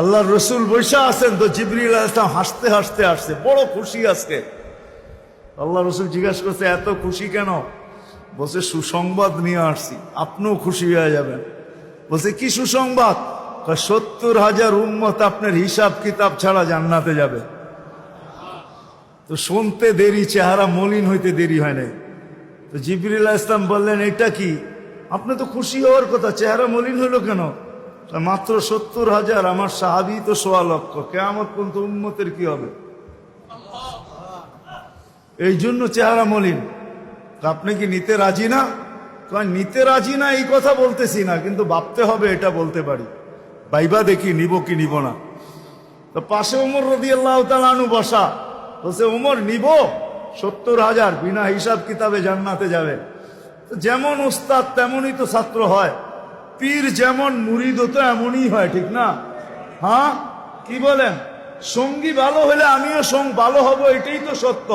আল্লাহর রসুল বৈশা আছেন, তো জিবরিল আলাইহিস সালাম হাসতে হাসতে আসছে, বড় খুশি আজকে। আল্লাহ রসুল জিজ্ঞাসা করছে, এত খুশি কেন? বলছে, সুসংবাদ নিয়ে আসছি, আপনিও খুশি হয়ে যাবেন। বলছে, কি সুসংবাদ? 70,000 উম্মত আপনার হিসাব কিতাব ছাড়া জান্নাতে যাবে। তো শুনতে দেরি, চেহারা মলিন হইতে দেরি হয় নাই। তো জিবরিল আলাইহিস সালাম বললেন, এটা কি? আপনি তো খুশি হওয়ার কথা, চেহারা মলিন হলো কেন? মাত্র 70,000, আমার সাহাবী তো 1.25 লক্ষ, কিয়ামত পর্যন্ত উম্মতের কি হবে? এই জন্য চেহারা মলিন। আপনি কি নিতে রাজি না? নিতে রাজি না এই কথা বলতেছি না, কিন্তু ভাবতে হবে এটা বলতে পারি। ভাইবা দেখি নিব কি নিব না। তো পাশে ওমর রাদিয়াল্লাহু তাআলা আনহু বসা। বলছে, ওমর নিব 70,000, বিনা হিসাব কিতাবে জান্নাতে যাবে। তো যেমন উস্তাদ তেমনই তো ছাত্র হয়, পীর যেমন মুরিদ তো এমনই হয়, ঠিক না? হ্যাঁ, কি বলেন? সঙ্গী ভালো হলে আমিও ভালো হব, এটাই তো সত্য।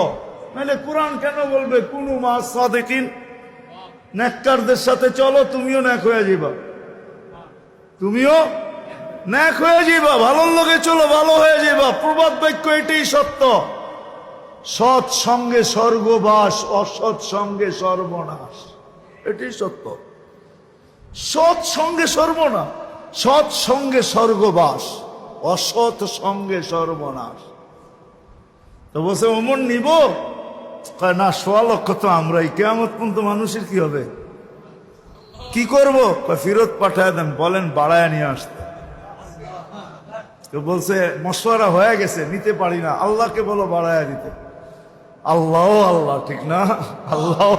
নাহলে কোরআন কেন বলবে কুনু মা'আস সাদিকিন? নেককারদের সাথে চলো, তুমিও নেক হয়ে যাবা, তুমিও নেক হয়ে যাবা। ভালোর লোকে চলো, ভালো হয়ে যাবা। প্রবাদ বাক্য এটাই সত্য। সৎ সঙ্গে স্বর্গবাস, অসৎ সঙ্গে সর্বনাশ, এটাই সত্য। সৎ সঙ্গে সর্বনাশ, সৎ সঙ্গে স্বর্গবাস, অসৎ সঙ্গে সর্বনাশ। তো বলছে, ওমর নিব? না, 1.25 লক্ষ তো আমরাই, কিয়ামত পর্যন্ত মানুষের কি হবে? কি করব? ফেরত পাঠায় দেন, বলেন বাড়ায় নিয়ে আসতে। তো বলছে, মশওয়ারা হয়ে গেছে, নিতে পারি না, আল্লাহকে বলো বাড়ায় দিতে। আল্লাহ আল্লাহ, ঠিক না? আল্লাহ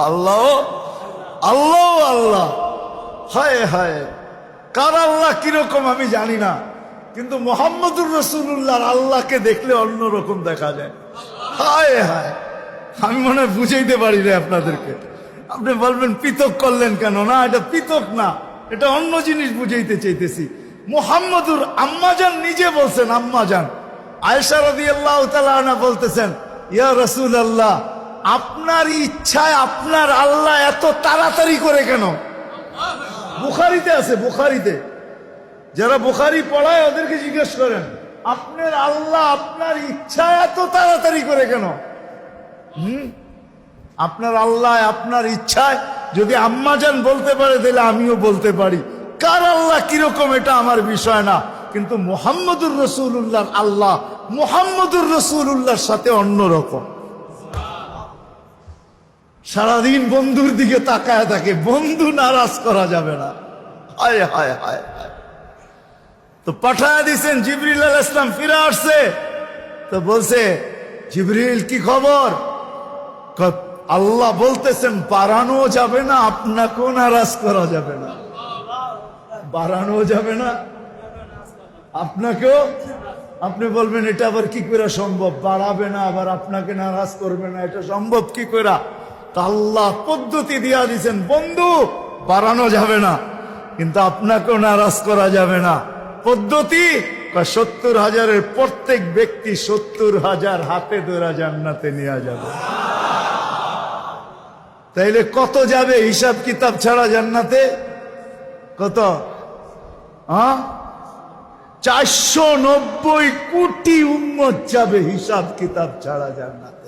আল্লাহ আল্লাহ আল্লাহ, হায় হায়, কার আল্লাহ কিরকম আমি জানি না, কিন্তু মুহাম্মদুর রাসূলুল্লাহর আল্লাহকে দেখলে অন্যরকম দেখা যায়। হায় হায়, আমি মনে হয় বুঝাইতে পারি না আপনাদেরকে। আপনি বলবেন পৃথক করলেন কেন? না, এটা পৃথক না, এটা অন্য জিনিস বুঝাইতে চাইতেছি। মুহাম্মদুর আম্মাজান নিজে বলছেন, আম্মাজান আয়েশা রাদিয়াল্লাহু তাআলা আনহা বলতেছেন, ইয়া রাসূলুল্লাহ, আপনার ইচ্ছায় আপনার আল্লাহ এত তাড়াতাড়ি করে কেন? বুখারীতে আছে, বুখারীতে। যারা বুখারী পড়ায় ওদেরকে জিজ্ঞেস করেন, আপনার আল্লাহ আপনার ইচ্ছায় এত তাড়াতাড়ি করে কেন? আপনার আল্লাহ আপনার ইচ্ছায় যদি আম্মাজান বলতে পারে, তাহলে আমিও বলতে পারি। কার আল্লাহ কিরকম এটা আমার বিষয় না, কিন্তু মুহাম্মদুর রাসূলুল্লাহর আল্লাহ মুহাম্মদুর রাসূলুল্লাহর সাথে অন্যরকম। সারাদিন বন্ধুর দিকে তাকায় থাকে, বন্ধু নারাজ করা যাবে না। হায় হায় হায় হায়। তো পাঠায় দিছেন, জিবরিল আলাইহিস সালাম ফিরে আসছে। তো বলছে, জিবরিল কি খবর? আল্লাহ বলতেছেন, বাড়ানো যাবে না, আপনাকেও নারাজ করা যাবে না। বাড়ানো যাবে না, আপনাকেও। আপনি বলবেন, এটা আবার কি করে সম্ভব? বাড়াবে না আবার আপনাকে নারাজ করবে না, এটা সম্ভব কি করে? তা আল্লাহ পদ্ধতি দিয়া দিয়েছেন, বন্ধু বাড়ানো যাবে না, কিন্তু আপনাকেও নারাজ করা যাবে না। পদ্ধতি, 70,000-এর প্রত্যেক ব্যক্তি 70,000 হাতে ধরে জান্নাতে নিয়ে যাবে। তাইলে কত যাবে হিসাব কিতাব ছাড়া জান্নাতে? কত? 490 কোটি উম্মত যাবে হিসাব কিতাব ছাড়া জান্নাতে।